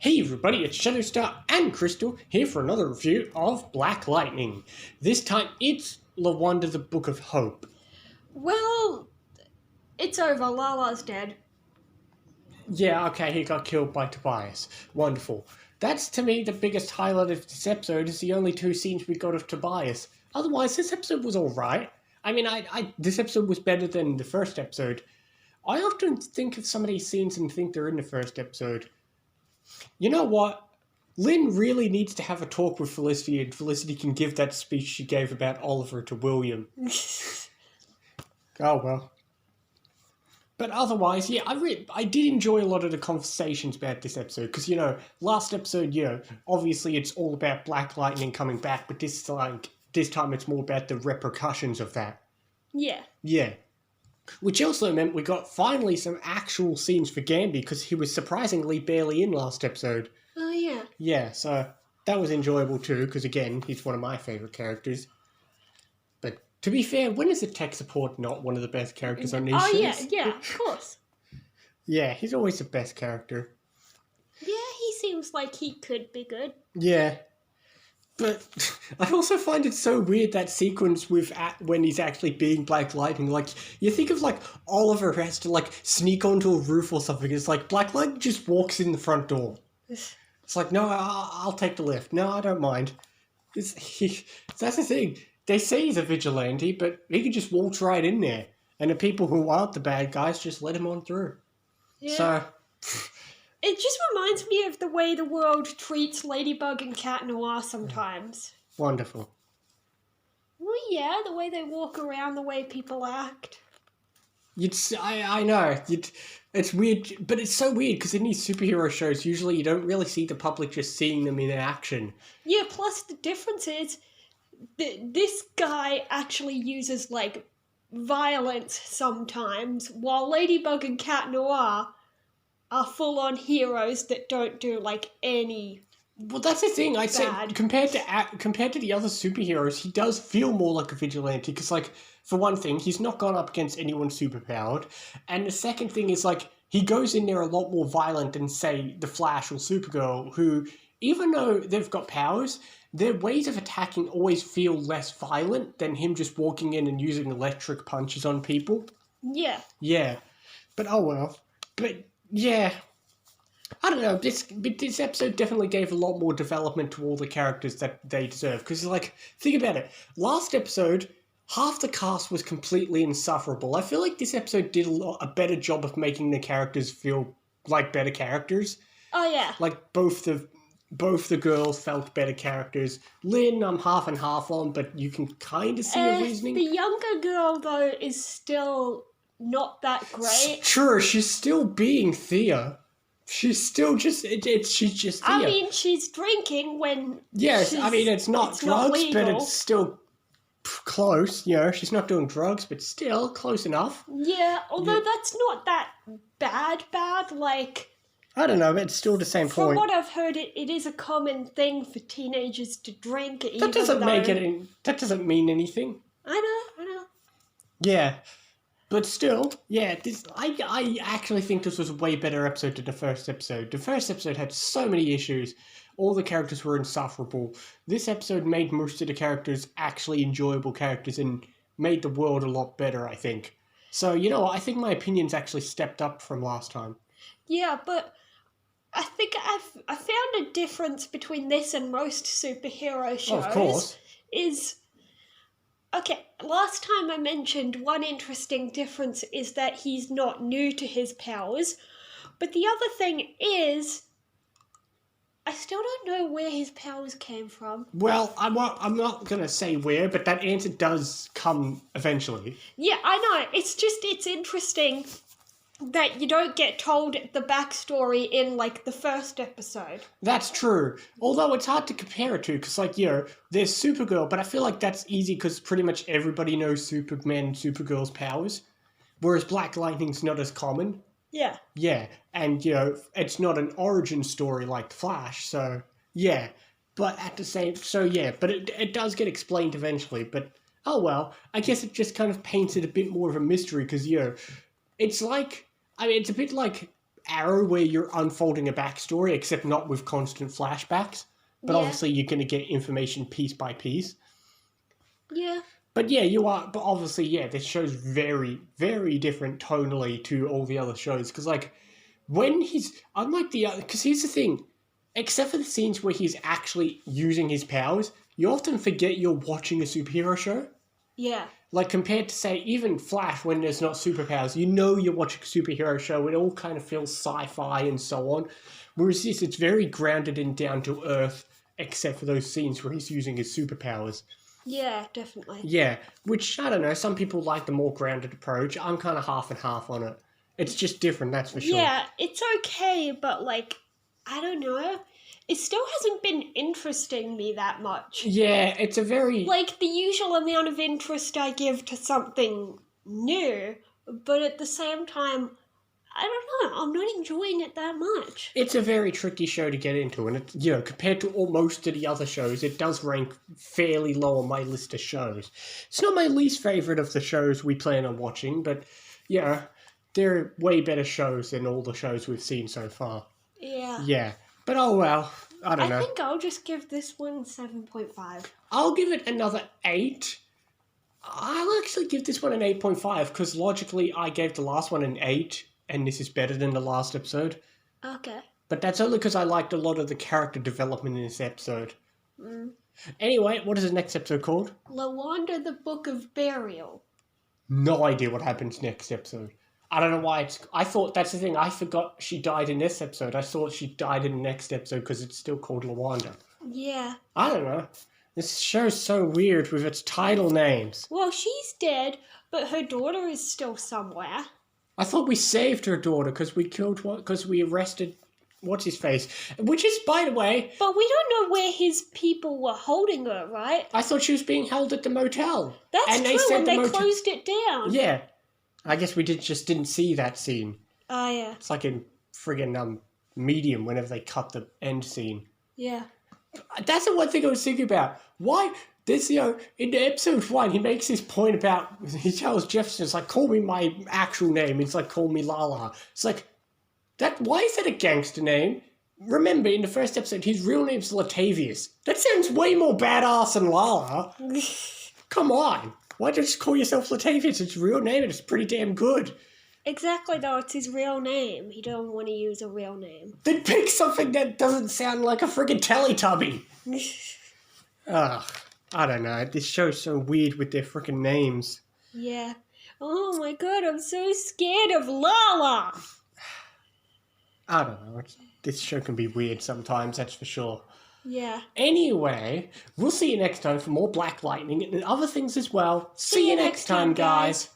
Hey everybody, it's Shadowstar and Crystal here for another review of Black Lightning. This time it's Lawanda the Book of Hope. Well, it's over. Lala's dead. Yeah, okay, he got killed by Tobias. Wonderful. That's to me the biggest highlight of this episode is the only two scenes we got of Tobias. Otherwise, this episode was alright. I mean, this episode was better than the first episode. I often think of some of these scenes and think they're in the first episode. You know what? Lynn really needs to have a talk with Felicity, and Felicity can give that speech she gave about Oliver to William. Oh well. But otherwise, yeah, I did enjoy a lot of the conversations about this episode, because, last episode, obviously it's all about Black Lightning coming back, but this time it's more about the repercussions of that. Yeah. Yeah. Which also meant we got finally some actual scenes for Gamby, because he was surprisingly barely in last episode. Oh, yeah. Yeah, so that was enjoyable too, because again, he's one of my favourite characters. But to be fair, when is the tech support not one of the best characters on these shows? Oh, yeah, of course. Yeah, he's always the best character. Yeah, he seems like he could be good. Yeah. But I also find it so weird, that sequence when he's actually being Black Lightning. Like, you think of, Oliver has to, sneak onto a roof or something. It's like, Black Lightning just walks in the front door. It's like, no, I'll take the lift. No, I don't mind. That's the thing. They say he's a vigilante, but he can just waltz right in there. And the people who aren't the bad guys just let him on through. Yeah. So... It just reminds me of the way the world treats Ladybug and Cat Noir sometimes. Wonderful. Well, yeah, the way they walk around, the way people act. I know. It's weird, but it's so weird because in these superhero shows, usually you don't really see the public just seeing them in action. Yeah, plus the difference is this guy actually uses, violence sometimes, while Ladybug and Cat Noir are full-on heroes that don't do, any... Well, that's the thing. I'd say compared to the other superheroes, he does feel more like a vigilante because, for one thing, he's not gone up against anyone superpowered, and the second thing is, he goes in there a lot more violent than, say, the Flash or Supergirl, who, even though they've got powers, their ways of attacking always feel less violent than him just walking in and using electric punches on people. Yeah. Yeah. But, oh well. But... yeah, I don't know, this episode definitely gave a lot more development to all the characters that they deserve, because, think about it, last episode, half the cast was completely insufferable. I feel like this episode did a better job of making the characters feel like better characters. Oh, yeah. Both the girls felt better characters. Lynn, I'm half and half on, but you can kind of see her reasoning. The younger girl, though, is still... not that great. Sure, she's still being Thea. She's still just... she's just Thea. I mean, she's drinking when... Yes, I mean, it's not drugs, but it's still close. She's not doing drugs, but still close enough. Yeah, although that's not that bad. I don't know, but it's still the same point. From what I've heard, it is a common thing for teenagers to drink. That doesn't mean anything. I know. Yeah. But still, yeah, I actually think this was a way better episode than the first episode. The first episode had so many issues. All the characters were insufferable. This episode made most of the characters actually enjoyable characters and made the world a lot better, I think. So, I think my opinions actually stepped up from last time. Yeah, but I think I found a difference between this and most superhero shows. Oh, of course. Okay, last time I mentioned one interesting difference is that he's not new to his powers, but the other thing is, I still don't know where his powers came from. Well, I'm not going to say where, but that answer does come eventually. Yeah, I know, it's interesting that you don't get told the backstory in, the first episode. That's true. Although it's hard to compare it to, because, there's Supergirl, but I feel like that's easy because pretty much everybody knows Superman and Supergirl's powers, whereas Black Lightning's not as common. Yeah. Yeah, and, it's not an origin story like Flash, so, yeah. But at the same... so, yeah, but it does get explained eventually, but, oh well, I guess it just kind of paints it a bit more of a mystery, because, it's it's a bit like Arrow where you're unfolding a backstory, except not with constant flashbacks. But Yeah. obviously you're going to get information piece by piece. Yeah. But yeah, you are. But obviously, yeah, this show's very, very different tonally to all the other shows. Because, like, when he's. Unlike the other. Because here's the thing. Except for the scenes where he's actually using his powers, you often forget you're watching a superhero show. Yeah. Like, compared to, say, even Flash, when there's not superpowers, you know you're watching a superhero show. It all kind of feels sci-fi and so on. Whereas this, it's very grounded and down to earth, except for those scenes where he's using his superpowers. Yeah, definitely. Yeah, which, I don't know, some people like the more grounded approach. I'm kind of half and half on it. It's just different, that's for sure. Yeah, it's okay, but, like, I don't know. It still hasn't been interesting me that much. Yeah, it's a very... Like, the usual amount of interest I give to something new, but at the same time, I don't know, I'm not enjoying it that much. It's a very tricky show to get into, and it's, you know, compared to most of the other shows, it does rank fairly low on my list of shows. It's not my least favourite of the shows we plan on watching, but, yeah, they're way better shows than all the shows we've seen so far. Yeah. Yeah, but oh well, I don't know. I think I'll just give this one 7.5. I'll give it another 8. I'll actually give this one an 8.5, because logically I gave the last one an 8, and this is better than the last episode. Okay. But that's only because I liked a lot of the character development in this episode. Mm. Anyway, what is the next episode called? Lawanda, the Book of Burial. No idea what happens next episode. I don't know why it's... I thought, that's the thing, I forgot she died in this episode. I thought she died in the next episode because it's still called Lawanda. Yeah. I don't know. This show's so weird with its title names. Well, she's dead, but her daughter is still somewhere. I thought we saved her daughter because we killed one, because we arrested what's-his-face. Which is, by the way... But we don't know where his people were holding her, right? I thought she was being held at the motel. That's and true, and they the closed it down. Yeah. I guess we just didn't see that scene. Oh, yeah. It's like in friggin' Medium whenever they cut the end scene. Yeah. That's the one thing I was thinking about. Why... This, you know, in episode 1, he makes this point about, he tells Jefferson, it's like, call me my actual name. It's like, call me Lala. It's like, why is that a gangster name? Remember, in the first episode, his real name's Latavius. That sounds way more badass than Lala. Come on. Why don't you just call yourself Latavius? It's a real name and it's pretty damn good. Exactly, though. It's his real name. He don't want to use a real name. Then pick something that doesn't sound like a friggin' Teletubby. Ugh. I don't know. This show's so weird with their freaking names. Yeah. Oh my god, I'm so scared of Lala. I don't know. This show can be weird sometimes, that's for sure. Yeah. Anyway, we'll see you next time for more Black Lightning and other things as well. See you next time, guys.